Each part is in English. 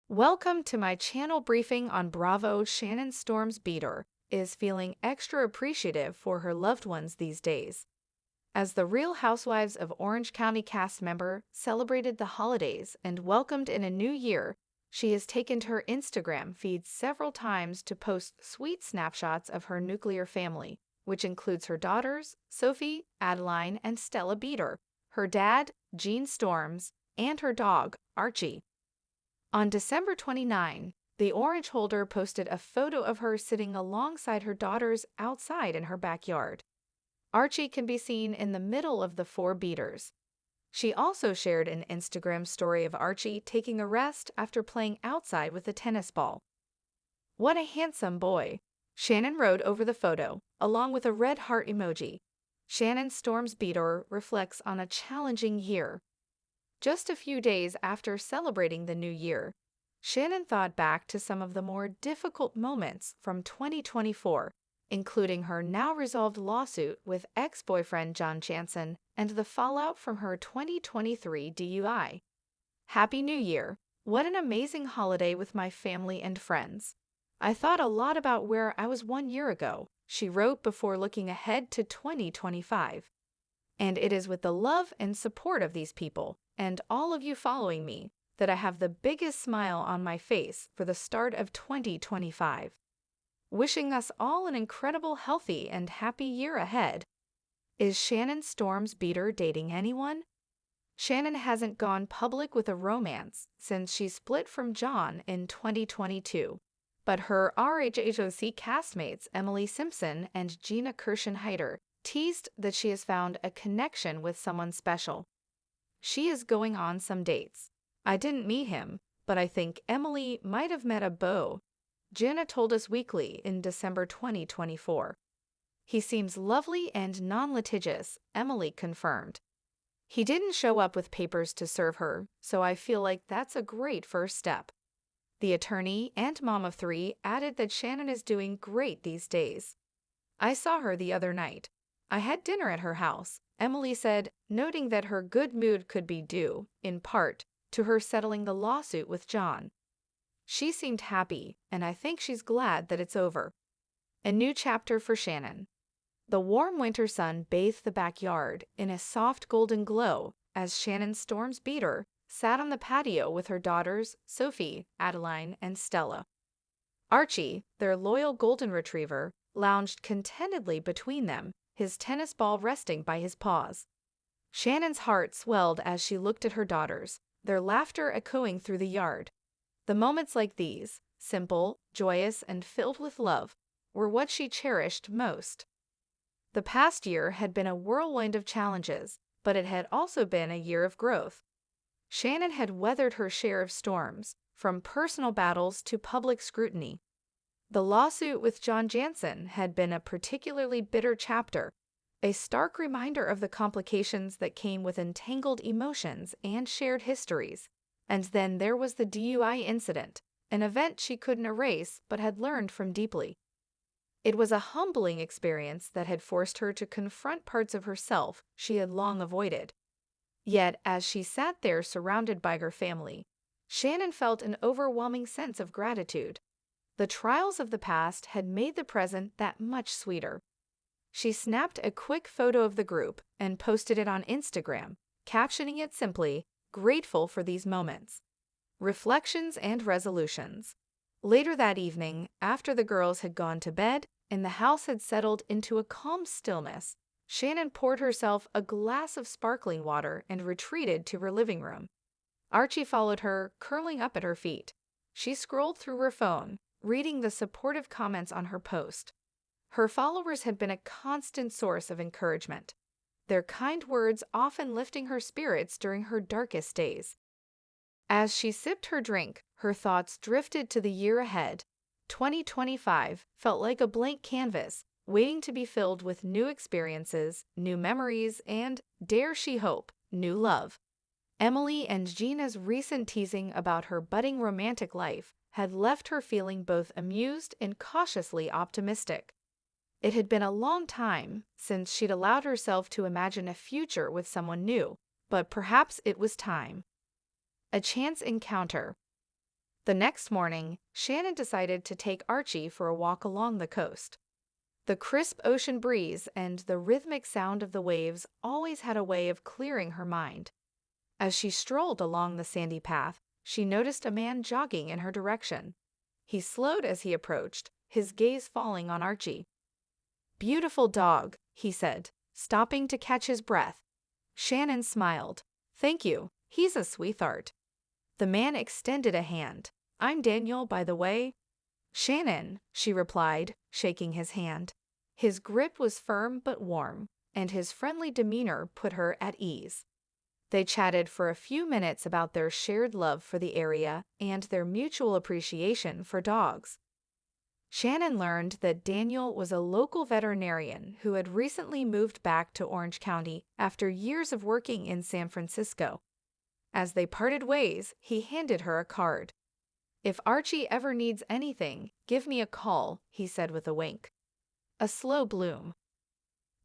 Welcome to my channel briefing on Bravo. Shannon Storms Beador is feeling extra appreciative for her loved ones these days. As the Real Housewives of Orange County cast member celebrated the holidays and welcomed in a new year, she has taken to her Instagram feed several times to post sweet snapshots of her nuclear family, which includes her daughters, Sophie, Adeline, and Stella Beador, her dad, Gene Storms, and her dog, Archie. On December 29, the orange holder posted a photo of her sitting alongside her daughters outside in her backyard. Archie can be seen in the middle of the four beaters. She also shared an Instagram story of Archie taking a rest after playing outside with a tennis ball. "What a handsome boy," Shannon wrote over the photo, along with a red heart emoji. Shannon Storms Beador reflects on a challenging year. Just a few days after celebrating the new year, Shannon thought back to some of the more difficult moments from 2024, including her now-resolved lawsuit with ex-boyfriend John Jansen and the fallout from her 2023 DUI. "Happy New Year! What an amazing holiday with my family and friends. I thought a lot about where I was 1 year ago," she wrote before looking ahead to 2025. "And it is with the love and support of these people and all of you following me that I have the biggest smile on my face for the start of 2025. Wishing us all an incredible, healthy, and happy year ahead." Is Shannon Storms Beador dating anyone? Shannon hasn't gone public with a romance since she split from John in 2022, but her RHHOC castmates Emily Simpson and Gina Kirschenheiter teased that she has found a connection with someone special. "She is going on some dates. I didn't meet him, but I think Emily might have met a beau," Gina told Us Weekly in December 2024. "He seems lovely and non-litigious," Emily confirmed. "He didn't show up with papers to serve her, so I feel like that's a great first step." The attorney and mom of three added that Shannon is doing great these days. "I saw her the other night. I had dinner at her house," Emily said, noting that her good mood could be due, in part, to her settling the lawsuit with John. "She seemed happy, and I think she's glad that it's over." A new chapter for Shannon. The warm winter sun bathed the backyard in a soft golden glow as Shannon Storms Beador sat on the patio with her daughters, Sophie, Adeline, and Stella. Archie, their loyal golden retriever, lounged contentedly between them, his tennis ball resting by his paws. Shannon's heart swelled as she looked at her daughters, their laughter echoing through the yard. The moments like these, simple, joyous, and filled with love, were what she cherished most. The past year had been a whirlwind of challenges, but it had also been a year of growth. Shannon had weathered her share of storms, from personal battles to public scrutiny. The lawsuit with John Jansen had been a particularly bitter chapter, a stark reminder of the complications that came with entangled emotions and shared histories. And then there was the DUI incident, an event she couldn't erase but had learned from deeply. It was a humbling experience that had forced her to confront parts of herself she had long avoided. Yet, as she sat there surrounded by her family, Shannon felt an overwhelming sense of gratitude. The trials of the past had made the present that much sweeter. She snapped a quick photo of the group and posted it on Instagram, captioning it simply, "Grateful for these moments." Reflections and resolutions. Later that evening, after the girls had gone to bed and the house had settled into a calm stillness, Shannon poured herself a glass of sparkling water and retreated to her living room. Archie followed her, curling up at her feet. She scrolled through her phone, reading the supportive comments on her post. Her followers had been a constant source of encouragement, their kind words often lifting her spirits during her darkest days. As she sipped her drink, her thoughts drifted to the year ahead. 2025 felt like a blank canvas, waiting to be filled with new experiences, new memories, and, dare she hope, new love. Emily and Gina's recent teasing about her budding romantic life had left her feeling both amused and cautiously optimistic. It had been a long time since she'd allowed herself to imagine a future with someone new, but perhaps it was time. A chance encounter. The next morning, Shannon decided to take Archie for a walk along the coast. The crisp ocean breeze and the rhythmic sound of the waves always had a way of clearing her mind. As she strolled along the sandy path, she noticed a man jogging in her direction. He slowed as he approached, his gaze falling on Archie. "Beautiful dog," he said, stopping to catch his breath. Shannon smiled. "Thank you, he's a sweetheart." The man extended a hand. "I'm Daniel, by the way." "Shannon," she replied, shaking his hand. His grip was firm but warm, and his friendly demeanor put her at ease. They chatted for a few minutes about their shared love for the area and their mutual appreciation for dogs. Shannon learned that Daniel was a local veterinarian who had recently moved back to Orange County after years of working in San Francisco. As they parted ways, he handed her a card. "If Archie ever needs anything, give me a call," he said with a wink. A slow bloom.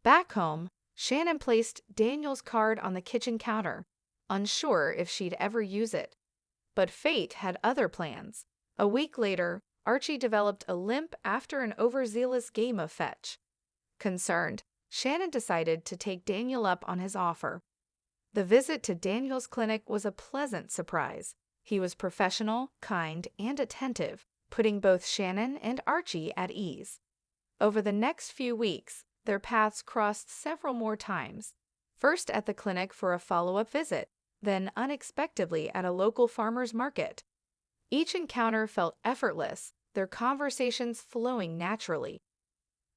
Back home, Shannon placed Daniel's card on the kitchen counter, unsure if she'd ever use it. But fate had other plans. A week later, Archie developed a limp after an overzealous game of fetch. Concerned, Shannon decided to take Daniel up on his offer. The visit to Daniel's clinic was a pleasant surprise. He was professional, kind, and attentive, putting both Shannon and Archie at ease. Over the next few weeks, their paths crossed several more times, first at the clinic for a follow-up visit, then unexpectedly at a local farmer's market. Each encounter felt effortless, their conversations flowing naturally.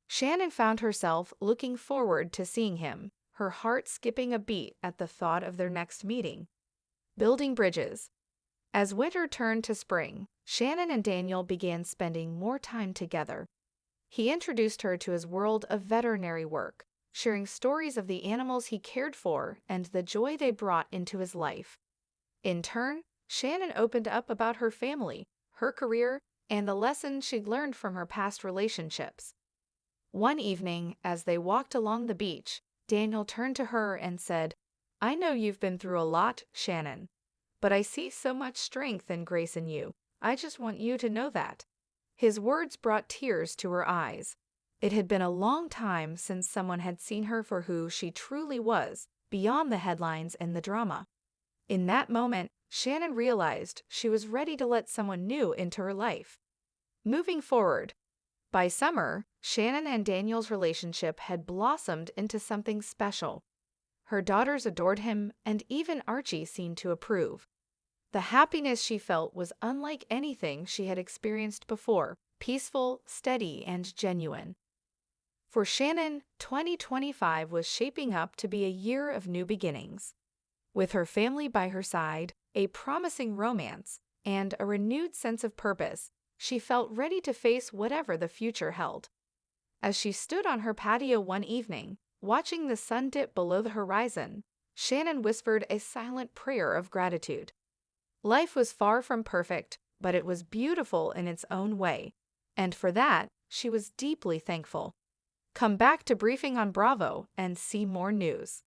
Shannon found herself looking forward to seeing him, her heart skipping a beat at the thought of their next meeting. Building bridges. As winter turned to spring, Shannon and Daniel began spending more time together. He introduced her to his world of veterinary work, sharing stories of the animals he cared for and the joy they brought into his life. In turn, Shannon opened up about her family, her career, and the lessons she'd learned from her past relationships. One evening, as they walked along the beach, Daniel turned to her and said, "I know you've been through a lot, Shannon, but I see so much strength and grace in you. I just want you to know that." His words brought tears to her eyes. It had been a long time since someone had seen her for who she truly was, beyond the headlines and the drama. In that moment, Shannon realized she was ready to let someone new into her life. Moving forward, by summer, Shannon and Daniel's relationship had blossomed into something special. Her daughters adored him, and even Archie seemed to approve. The happiness she felt was unlike anything she had experienced before, peaceful, steady, and genuine. For Shannon, 2025 was shaping up to be a year of new beginnings. With her family by her side, a promising romance, and a renewed sense of purpose, she felt ready to face whatever the future held. As she stood on her patio one evening, watching the sun dip below the horizon, Shannon whispered a silent prayer of gratitude. Life was far from perfect, but it was beautiful in its own way, and for that, she was deeply thankful. Come back to Briefing on Bravo and see more news.